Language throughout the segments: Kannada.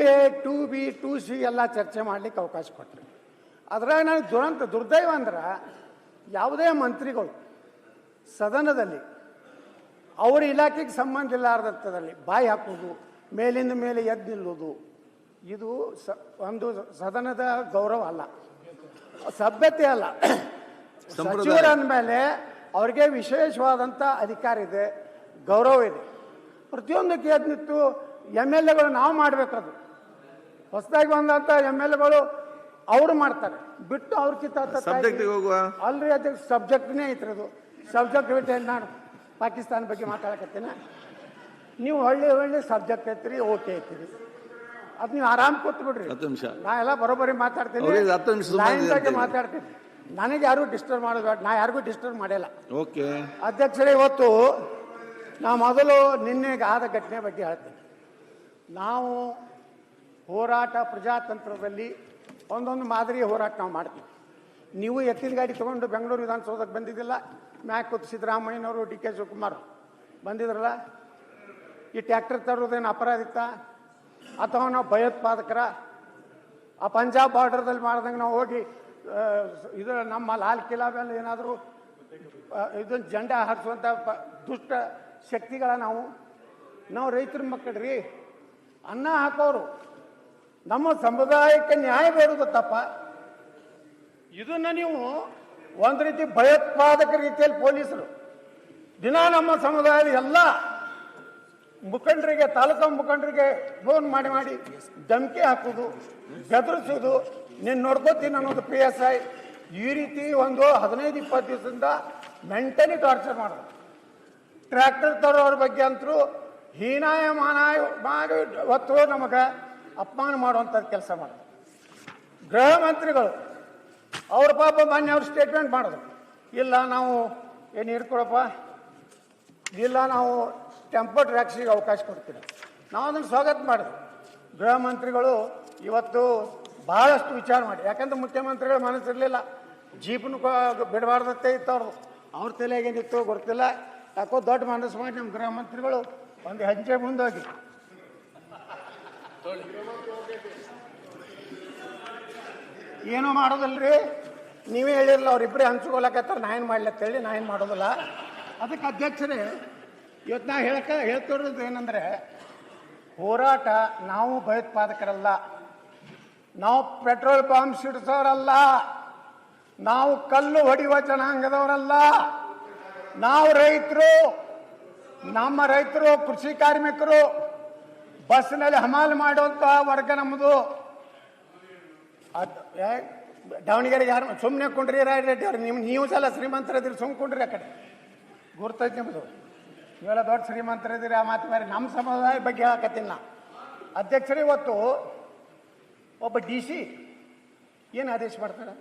2A 2B 2C ಎಲ್ಲ ಚರ್ಚೆ ಮಾಡಲಿಕ್ಕೆ ಅವಕಾಶ ಕೊಟ್ಟರು. ಅದ್ರಾಗ ನನಗೆ ದುರ್ದೈವ ಅಂದ್ರೆ ಯಾವುದೇ ಮಂತ್ರಿಗಳು ಸದನದಲ್ಲಿ ಅವ್ರ ಇಲಾಖೆಗೆ ಸಂಬಂಧ ಇಲ್ಲಾರ್ದಂಥದ್ರಲ್ಲಿ ಬಾಯಿ ಹಾಕೋದು, ಮೇಲಿಂದ ಮೇಲೆ ಎದ್ದು ನಿಲ್ಲೋದು, ಇದು ಒಂದು ಸದನದ ಗೌರವ ಅಲ್ಲ, ಸಭ್ಯತೆ ಅಲ್ಲ. ಸಚಿವರು ಅಂದಮೇಲೆ ಅವ್ರಿಗೆ ವಿಶೇಷವಾದಂಥ ಅಧಿಕಾರ ಇದೆ, ಗೌರವ ಇದೆ. ಪ್ರತಿಯೊಂದಕ್ಕೆ ಎದ್ದು ನಿಂತು MLAಗಳು ನಾವು ಮಾಡಬೇಕದು. ಹೊಸದಾಗಿ ಬಂದಂಥ MLAಗಳು ಅವರು ಮಾಡ್ತಾರೆ ಬಿಟ್ಟು ಅವ್ರ ಅಲ್ರಿ, ಅದಕ್ಕೆ ಸಬ್ಜೆಕ್ಟ್ನೇ ಐತ್ರಿ. ಅದು ಸಬ್ಜೆಕ್ಟ್ ಬಿಟ್ಟು ನಾನು ಪಾಕಿಸ್ತಾನ ಬಗ್ಗೆ ಮಾತಾಡಕತ್ತೀನಿ, ನೀವು ಒಳ್ಳೆ ಸಬ್ಜೆಕ್ಟ್ ಐತ್ರಿ, ಓಕೆ ಐತ್ರಿ, ಅದು ನೀವು ಆರಾಮ್ ಕೂತ್ ಬಿಡ್ರಿ. ನಾ ಎಲ್ಲ ಬರೋಬ್ಬರಿ ಮಾತಾಡ್ತೀನಿ, ಲೈನ್ ಬಗ್ಗೆ ಮಾತಾಡ್ತೀನಿ. ನನಗೆ ಯಾರು ಡಿಸ್ಟರ್ಬ್ ಮಾಡೋದು, ನಾ ಯಾರಿಗೂ ಡಿಸ್ಟರ್ಬ್ ಮಾಡಿಲ್ಲ. ಅಧ್ಯಕ್ಷರೇ, ಇವತ್ತು ನಾ ಮೊದಲು ನಿನ್ನೆಗೆ ಆದ ಘಟನೆ ಬಗ್ಗೆ ಹೇಳ್ತೀನಿ. ನಾವು ಹೋರಾಟ ಪ್ರಜಾತಂತ್ರದಲ್ಲಿ ಒಂದೊಂದು ಮಾದರಿಯ ಹೋರಾಟ ನಾವು ಮಾಡ್ತೀವಿ. ನೀವು ಎತ್ತಿನ ಗಾಡಿ ತೊಗೊಂಡು ಬೆಂಗಳೂರು ವಿಧಾನಸೌಧಕ್ಕೆ ಬಂದಿದ್ದಿಲ್ಲ, ಮ್ಯಾಕ್ ಕೂತು ಸಿದ್ದರಾಮಯ್ಯನವರು DK ಶಿವಕುಮಾರ್ ಬಂದಿದ್ರಲ್ಲ. ಈ ಟ್ಯಾಕ್ಟರ್ ತರೋದೇನು ಅಪರಾಧಿತ ಅಥವಾ ನಾವು ಭಯೋತ್ಪಾದಕರ? ಆ ಪಂಜಾಬ್ ಬಾರ್ಡರ್ದಲ್ಲಿ ಮಾಡ್ದಂಗೆ ನಾವು ಹೋಗಿ ಇದು ನಮ್ಮ ಲಾಲ್ ಕಿಲಾ ಮೇಲೆ ಏನಾದರೂ ಇದೊಂದು ಜೆಂಡಾ ಹಾರಿಸುವಂಥ ದುಷ್ಟ ಶಕ್ತಿಗಳ ನಾವು ರೈತರ ಮಕ್ಕಳ್ರಿ, ಅನ್ನ ಹಾಕೋರು. ನಮ್ಮ ಸಮುದಾಯಕ್ಕೆ ನ್ಯಾಯ ಬೇಡುವುದು ತಪ್ಪ. ಇದನ್ನು ನೀವು ಒಂದು ರೀತಿ ಭಯೋತ್ಪಾದಕ ರೀತಿಯಲ್ಲಿ ಪೊಲೀಸರು ದಿನ ನಮ್ಮ ಸಮುದಾಯದ ಎಲ್ಲ ಮುಖಂಡರಿಗೆ, ತಾಲೂಕು ಮುಖಂಡರಿಗೆ ಫೋನ್ ಮಾಡಿ ಧಮಕಿ ಹಾಕೋದು, ಬೆದರಿಸೋದು, ನೀನು ನೋಡ್ಕೋತೀನಿ ಅನ್ನೋದು PSI, ಈ ರೀತಿ ಒಂದು 15-20 ದಿವಸದಿಂದ ಮೆಂಟಲಿ ಟಾರ್ಚರ್ ಮಾಡೋದು. ಟ್ರ್ಯಾಕ್ಟರ್ ತರೋರ ಬಗ್ಗೆ ಅಂತರೂ ಹೀನಾಯ ಮಾನಾಯ ಮಾಡಿ ಹೊತ್ತು ನಮಗೆ ಅಪಮಾನ ಮಾಡುವಂಥದ್ದು ಕೆಲಸ ಮಾಡೋದು. ಗೃಹ ಮಂತ್ರಿಗಳು ಅವ್ರ ಪಾಪ ಮಾನ್ಯ ಅವ್ರ ಸ್ಟೇಟ್ಮೆಂಟ್ ಮಾಡೋದು, ಇಲ್ಲ ನಾವು ಏನು ಹಿಡ್ಕೊಳಪ್ಪ, ಇಲ್ಲ ನಾವು ಟೆಂಪೋ ಟ್ಯಾಕ್ಸಿಗೆ ಅವಕಾಶ ಕೊಡ್ತೀವಿ. ನಾವು ಅದನ್ನು ಸ್ವಾಗತ ಮಾಡಿದ್ವಿ. ಗೃಹ ಮಂತ್ರಿಗಳು ಇವತ್ತು ಭಾಳಷ್ಟು ವಿಚಾರ ಮಾಡಿ, ಯಾಕಂದ್ರೆ ಮುಖ್ಯಮಂತ್ರಿಗಳ ಮನಸ್ಸಿರಲಿಲ್ಲ, ಜೀಪ್ನು ಬಿಡಬಾರ್ದತ್ತೆ ಇತ್ತು ಅವ್ರ ತಲೆಗೆ ಏನಿತ್ತು ಗೊತ್ತಿಲ್ಲ. ಯಾಕೋ ದೊಡ್ಡ ಮನಸ್ಸು ಮಾಡಿ ನಮ್ಮ ಗೃಹ ಮಂತ್ರಿಗಳು ಒಂದು ಹೆಜ್ಜೆ ಮುಂದೋಗಿ ಏನೂ ಮಾಡೋದಲ್ರಿ. ನೀವೇ ಹೇಳಿರಲ್ಲ, ಅವ್ರಿಬ್ಬರೇ ಹಂಚ್ಕೊಳಕತ್ತಾರೆ, ನಾ ಏನು ಮಾಡ್ಲತ್ತೇಳಿ, ನಾ ಏನು ಮಾಡೋದಿಲ್ಲ. ಅದಕ್ಕೆ ಅಧ್ಯಕ್ಷರೇ, ಇವತ್ತು ನಾ ಹೇಳ್ತಿರೋದು ಏನಂದರೆ, ಹೋರಾಟ ನಾವು ಭಯೋತ್ಪಾದಕರಲ್ಲ, ನಾವು ಪೆಟ್ರೋಲ್ ಬಾಂಬ್ ಸಿಡಿಸೋರಲ್ಲ, ನಾವು ಕಲ್ಲು ಹೊಡೆಯುವ ಜನಾಂಗದವರಲ್ಲ, ನಾವು ರೈತರು, ನಮ್ಮ ರೈತರು, ಕೃಷಿ ಕಾರ್ಮಿಕರು, ಬಸ್ನಲ್ಲಿ ಹಮಾಲ್ ಮಾಡುವಂಥ ವರ್ಗ ನಮ್ಮದು. ದಾವಣಗೆರೆಗೆ ಯಾರು ಸುಮ್ಮನೆ ಕೊಂಡ್ರಿ ರೆಡ್ಡಿ ಅವ್ರು, ನೀವು ಸಲ ಶ್ರೀಮಂತರಿದ್ದೀರಿ, ಸುಮ್ಮನೆ ಕೊಂಡ್ರಿ. ಆ ಕಡೆ ಗುರ್ತೈತಿ ನಿಮ್ಮದು, ನೀವೆಲ್ಲ ದೊಡ್ಡ ಶ್ರೀಮಂತರಿದ್ದೀರಿ. ಆ ಮಾತು ಬೇರೆ, ನಮ್ಮ ಸಮುದಾಯ ಬಗ್ಗೆ ಹೇಳಕತ್ತೀನಿ ನಾ. ಅಧ್ಯಕ್ಷರೇ, ಇವತ್ತು ಒಬ್ಬ DC ಏನು ಆದೇಶ ಮಾಡ್ತಾರೆ,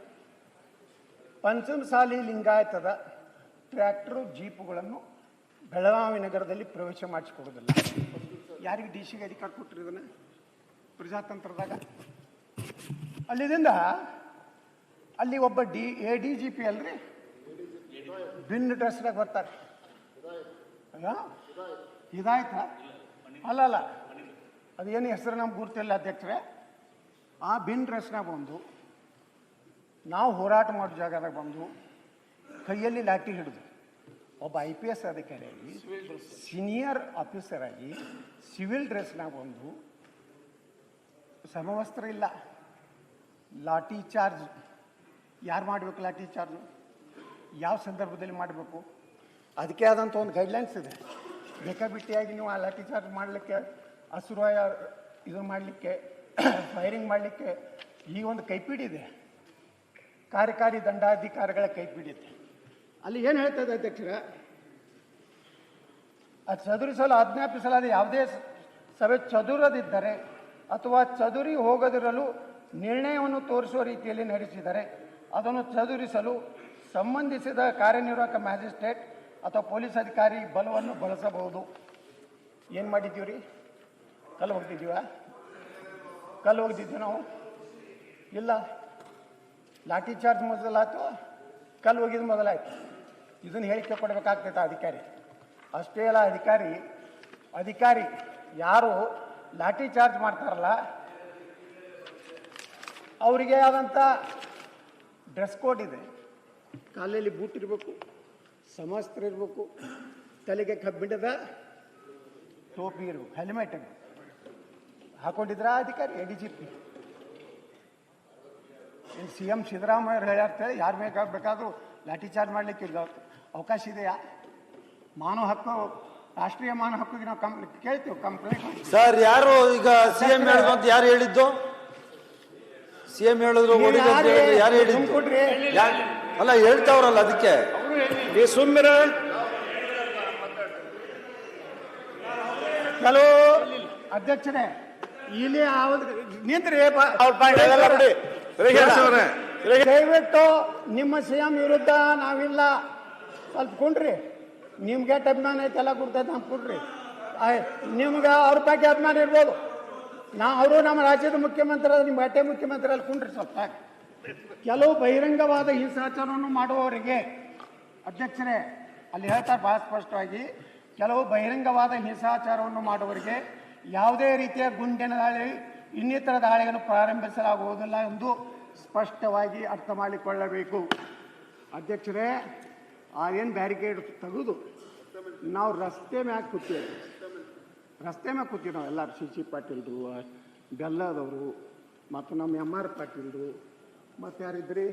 ಪಂಚಮಸಾಲಿ ಲಿಂಗಾಯತದ ಟ್ರ್ಯಾಕ್ಟರು ಜೀಪುಗಳನ್ನು ಬೆಳಗಾವಿ ನಗರದಲ್ಲಿ ಪ್ರವೇಶ ಮಾಡಿಸಿಕೊಡೋದಿಲ್ಲ. ಯಾರಿಗೆ DC ಗೆ ಅಧಿಕಾರ ಕೊಟ್ಟರು ಇದನ್ನು ಪ್ರಜಾತಂತ್ರದಾಗ? ಅಲ್ಲಿ ಒಬ್ಬ ADGP ಅಲ್ರಿ, ಭಿನ್ನ ಡ್ರೆಸ್ನಾಗ ಬರ್ತಾರೆ. ಇದಾಯ್ತಾ? ಅಲ್ಲಲ್ಲ, ಅದೇನು ಹೆಸರು ನಮ್ಗೆ ಗುರ್ತಿಲ್ಲ ಅಧ್ಯಕ್ಷರೇ. ಆ ಭಿನ್ನ ಡ್ರೆಸ್ನಾಗ ಬಂದು ನಾವು ಹೋರಾಟ ಮಾಡೋ ಜಾಗದಾಗ ಬಂದು ಕೈಯಲ್ಲಿ ಲಾಠಿ ಹಿಡಿದು ಒಬ್ಬ IPS ಅಧಿಕಾರಿಯಾಗಿ, ಸೀನಿಯರ್ ಆಫೀಸರ್ ಆಗಿ, ಸಿವಿಲ್ ಡ್ರೆಸ್ನಾಗ ಬಂದು, ಸಮವಸ್ತ್ರ ಇಲ್ಲ, ಲಾಠಿ ಚಾರ್ಜ್ ಯಾರು ಮಾಡಬೇಕು? ಲಾಠಿ ಚಾರ್ಜ್ ಯಾವ ಸಂದರ್ಭದಲ್ಲಿ ಮಾಡಬೇಕು? ಅದಕ್ಕೆ ಆದಂಥ ಒಂದು ಗೈಡ್ಲೈನ್ಸ್ ಇದೆ. ಬೇಕಾಬಿಟ್ಟಿಯಾಗಿ ನೀವು ಆ ಲಾಠಿ ಚಾರ್ಜ್ ಮಾಡಲಿಕ್ಕೆ, ಅಸುರಾಯ ಇದು ಮಾಡಲಿಕ್ಕೆ, ಫೈರಿಂಗ್ ಮಾಡಲಿಕ್ಕೆ ಈ ಒಂದು ಕೈಪಿಡಿ ಇದೆ, ಕಾರ್ಯಕಾರಿ ದಂಡಾಧಿಕಾರಿಗಳ ಕೈಪಿಡಿ ಇದೆ. ಅಲ್ಲಿ ಏನು ಹೇಳ್ತದೆ ಅಧ್ಯಕ್ಷರ, ಅದು ಚದುರಿಸಲು ಆಜ್ಞಾಪಿಸಲಾದ ಯಾವುದೇ ಸಭೆ ಚದುರದಿದ್ದರೆ ಅಥವಾ ಚದುರಿ ಹೋಗದಿರಲು ನಿರ್ಣಯವನ್ನು ತೋರಿಸುವ ರೀತಿಯಲ್ಲಿ ನಡೆಸಿದರೆ ಅದನ್ನು ಚದುರಿಸಲು ಸಂಬಂಧಿಸಿದ ಕಾರ್ಯನಿರ್ವಾಹಕ ಮ್ಯಾಜಿಸ್ಟ್ರೇಟ್ ಅಥವಾ ಪೊಲೀಸ್ ಅಧಿಕಾರಿ ಬಲವನ್ನು ಬಳಸಬಹುದು. ಏನು ಮಾಡಿದ್ದೀವಿ ರೀ? ಕಲ್ಲು ಹೋಗ್ತಿದ್ದೀವ? ಕಲ್ಲು ಹೋಗ್ತಿದ್ದೀವಿ ನಾವು? ಇಲ್ಲ, ಲಾಠಿ ಚಾರ್ಜ್ ಮೊದಲಾಯ್ತು, ಕಲ್ಲು ಹೋಗಿದ್ದು ಮೊದಲಾಯ್ತು. ಇದನ್ನು ಹೇಳಿಕೆ ಕೊಡಬೇಕಾಗ್ತೈತೆ ಅಧಿಕಾರಿ. ಅಷ್ಟೇ ಅಲ್ಲ, ಅಧಿಕಾರಿ ಯಾರು ಲಾಠಿ ಚಾರ್ಜ್ ಮಾಡ್ತಾರಲ್ಲ ಅವರಿಗೆ ಆದಂಥ ಡ್ರೆಸ್ ಕೋಡ್ ಇದೆ. ಕಾಲಲ್ಲಿ ಬೂಟ್ ಇರಬೇಕು, ಸಮವಸ್ತ್ರ ಇರಬೇಕು, ತಲೆಗೆ ಕಬ್ಬಿಣದ ಟೋಪಿ ಇರಬೇಕು, ಹೆಲ್ಮೆಟ್ ಇರಬೇಕು. ಹಾಕೊಂಡಿದ್ರ ಅಧಿಕಾರಿ ADGP ಇಲ್ಲಿ CM ಸಿದ್ದರಾಮಯ್ಯ ಹೇಳ್ಯಾರ್ತೇಳಿ ಯಾರು ಬೇಕಾದರೂ ಲಾಠಿ ಚಾರ್ಜ್ ಮಾಡಲಿಕ್ಕೆ ಅವಕಾಶ ಇದೆಯಾ? ಮಾನವ ಹಕ್ಕು, ರಾಷ್ಟ್ರೀಯ ಮಾನವ ಹಕ್ಕಿಗೆ ನಾವು ಕೇಳ್ತೀವಿ ಕಂಪ್ಲೇಂಟ್. ಸರ್, ಯಾರು ಈಗ CM ಹೇಳಿದ್ರು ಅಂತ ಯಾರು ಹೇಳಿದ್ದು? CM ಹೇಳಿದ್ರು ಯಾರು ಹೇಳಿದ್ದು? ಅಲ್ಲ, ಹೇಳ್ತಾವ್ರಲ್ಲ, ಅದಕ್ಕೆ ಸುಮ್ಮನೆ ಕೆಲವು ಅಧ್ಯಕ್ಷರೇ ಇಲ್ಲಿ ನಿಂತ್ರಿ, ದಯವಿಟ್ಟು ನಿಮ್ಮ CM ವಿರುದ್ಧ ನಾವಿಲ್ಲ. ಸ್ವಲ್ಪ ಕುಂಡ್ರಿ, ನಿಮ್ಗೆ ಎಷ್ಟು ಅಭಿಮಾನ ಐತೆ ಎಲ್ಲ ಕೊಡ್ತೈತೆ, ನಮ್ಗೆ ಕೊಡ್ರಿ. ನಿಮ್ಗೆ ಅವ್ರ ಬಗ್ಗೆ ಅಭಿಮಾನ ಇರ್ಬೋದು. ಅವರು ನಮ್ಮ ರಾಜ್ಯದ ಮುಖ್ಯಮಂತ್ರಿ, ನಿಮ್ಮ ಅಟ್ಟೆ ಮುಖ್ಯಮಂತ್ರಿ ಅಲ್ಲಿ ಕುಂಡ್ರಿ ಸ್ವಲ್ಪ. ಕೆಲವು ಬಹಿರಂಗವಾದ ಹಿಂಸಾಚಾರವನ್ನು ಮಾಡುವವರಿಗೆ ಅಧ್ಯಕ್ಷರೇ ಅಲ್ಲಿ ಹೇಳ್ತಾರೆ ಬಹಳ ಸ್ಪಷ್ಟವಾಗಿ, ಕೆಲವು ಬಹಿರಂಗವಾದ ಹಿಂಸಾಚಾರವನ್ನು ಮಾಡುವವರಿಗೆ ಯಾವುದೇ ರೀತಿಯ ಗುಂಡಿನ ದಾಳಿ ಇನ್ನಿತರ ದಾಳಿಯನ್ನು ಪ್ರಾರಂಭಿಸಲಾಗುವುದಿಲ್ಲ ಎಂದು ಸ್ಪಷ್ಟವಾಗಿ ಅರ್ಥ ಮಾಡಿಕೊಳ್ಳಬೇಕು. ಅಧ್ಯಕ್ಷರೇ, ಏನು ಬ್ಯಾರಿಕೇಡ್ ತೆಗೆದು ನಾವು ರಸ್ತೆ ಮ್ಯಾಗ ಕೂತೀವಿ ನಾವು ಎಲ್ಲರೂ. CC ಪಾಟೀಲ್ರು, ಬೆಲ್ಲದವರು, ಮತ್ತು ನಮ್ಮ MR ಪಾಟೀಲ್ರು, ಮತ್ತು ಯಾರಿದ್ರಿ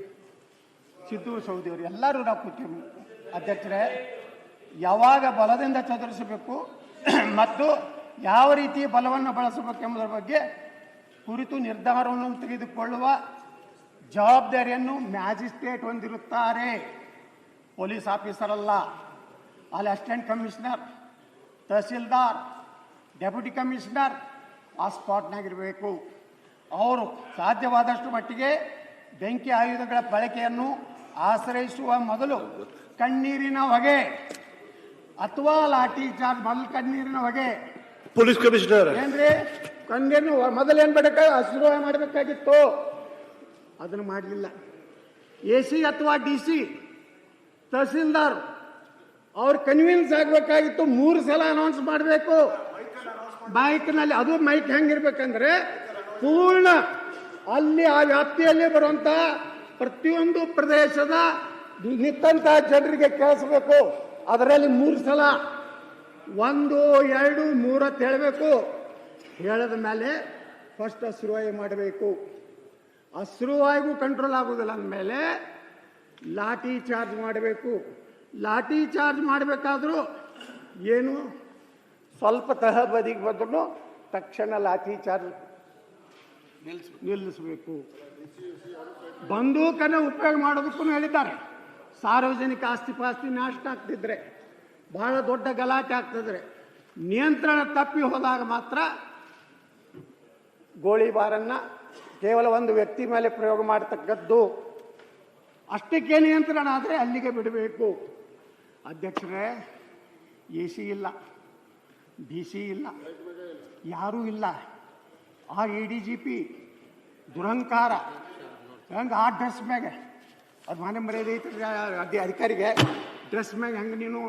ಸಿದ್ದು ಸೌದಿಯವರು, ಎಲ್ಲರೂ ನಾವು ಕೂತೀವಿ. ಅಧ್ಯಕ್ಷರೇ, ಯಾವಾಗ ಬಲದಿಂದ ಚದುರಿಸಬೇಕು ಮತ್ತು ಯಾವ ರೀತಿ ಬಲವನ್ನು ಬಳಸಬೇಕೆಂಬುದರ ಬಗ್ಗೆ ಕುರಿತು ನಿರ್ಧಾರವನ್ನು ತೆಗೆದುಕೊಳ್ಳುವ ಜವಾಬ್ದಾರಿಯನ್ನು ಮ್ಯಾಜಿಸ್ಟ್ರೇಟ್ ಹೊಂದಿರುತ್ತಾರೆ, ಪೊಲೀಸ್ ಆಫೀಸರ್ ಅಲ್ಲ. ಅಲ್ಲಿ assistant commissioner, tahsildar, deputy commissioner ಆ ಸ್ಪಾಟ್ನಾಗಿರಬೇಕು. ಅವರು ಸಾಧ್ಯವಾದಷ್ಟು ಮಟ್ಟಿಗೆ ಬೆಂಕಿ ಆಯುಧಗಳ ಬಳಕೆಯನ್ನು ಆಶ್ರಯಿಸುವ ಮೊದಲು ಕಣ್ಣೀರಿನ ಹೊಗೆ ಅಥವಾ ಲಾಠಿ ಚಾರ್ಜ್ ಮೊದಲು ಕಣ್ಣೀರಿನ ಹೊಗೆ. ಪೊಲೀಸ್ ಕಮಿಷನರ್ ಏನ್ರಿ, ಕಣ್ಣೀರಿನ ಮೊದಲೇನು ಹಸಿರು ಮಾಡಬೇಕಾಗಿತ್ತು, ಅದನ್ನು ಮಾಡಲಿಲ್ಲ. AC ಅಥವಾ DC ತಹಸೀಲ್ದಾರ್ ಅವ್ರು ಕನ್ವಿನ್ಸ್ ಆಗಬೇಕಾಗಿತ್ತು. 3 ಸಲ ಅನೌನ್ಸ್ ಮಾಡಬೇಕು ಮೈಕ್ನಲ್ಲಿ. ಅದು ಮೈಕ್ ಹೆಂಗಿರ್ಬೇಕಂದ್ರೆ ಪೂರ್ಣ ಅಲ್ಲಿ ಆ ವ್ಯಾಪ್ತಿಯಲ್ಲಿ ಬರುವಂತ ಪ್ರತಿಯೊಂದು ಪ್ರದೇಶದ ನಿಂತ ಜನರಿಗೆ ಕೇಳಿಸ್ಬೇಕು. ಅದರಲ್ಲಿ 3 ಸಲ 1, 2, 3 ಅಂತ ಹೇಳಬೇಕು. ಹೇಳಿದ ಮೇಲೆ ಫಸ್ಟ್ ಹಸಿರುವಾಯು ಮಾಡಬೇಕು. ಹಸಿರುವಾಯಿಗೂ ಕಂಟ್ರೋಲ್ ಆಗುವುದಿಲ್ಲ ಅಂದಮೇಲೆ ಲಾಠಿ ಚಾರ್ಜ್ ಮಾಡಬೇಕು. ಲಾಠಿ ಚಾರ್ಜ್ ಮಾಡಬೇಕಾದ್ರೂ ಏನು ಸ್ವಲ್ಪ ತಹಬದಿಗೆ ಬಂದ್ರೂ ತಕ್ಷಣ ಲಾಠಿ ಚಾರ್ಜ್ ನಿಲ್ಲಿಸಬೇಕು. ಬಂದೂಕನ್ನು ಉಪಯೋಗ ಮಾಡೋದಕ್ಕೂ ಹೇಳಿದ್ದಾರೆ. ಸಾರ್ವಜನಿಕ ಆಸ್ತಿ ಪಾಸ್ತಿ ನಾಶ ಆಗ್ತಿದ್ರೆ, ಬಹಳ ದೊಡ್ಡ ಗಲಾಟೆ ಆಗ್ತಿದ್ರೆ, ನಿಯಂತ್ರಣ ತಪ್ಪಿ ಹೋದಾಗ ಮಾತ್ರ ಗೋಳಿಬಾರನ್ನ ಕೇವಲ ಒಂದು ವ್ಯಕ್ತಿ ಮೇಲೆ ಪ್ರಯೋಗ ಮಾಡತಕ್ಕದ್ದು. ಅಷ್ಟಕ್ಕೆ ನಿಯಂತ್ರಣ ಆದರೆ ಅಲ್ಲಿಗೆ ಬಿಡಬೇಕು. ಅಧ್ಯಕ್ಷರೇ, AC ಇಲ್ಲ, BC ಇಲ್ಲ, ಯಾರೂ ಇಲ್ಲ. ಆ ADGP ದುರಂಕಾರ ಹೆಂಗೆ ಆ ಡ್ರೆಸ್ ಮ್ಯಾಗೆ ಅದು ಮಾನ್ಯ ಮರ್ಯಾದೆ ಐತೆ ಅಧಿಕಾರಿಗೆ ಡ್ರೆಸ್ ಮ್ಯಾಗ ಹೆಂಗೆ ನೀನು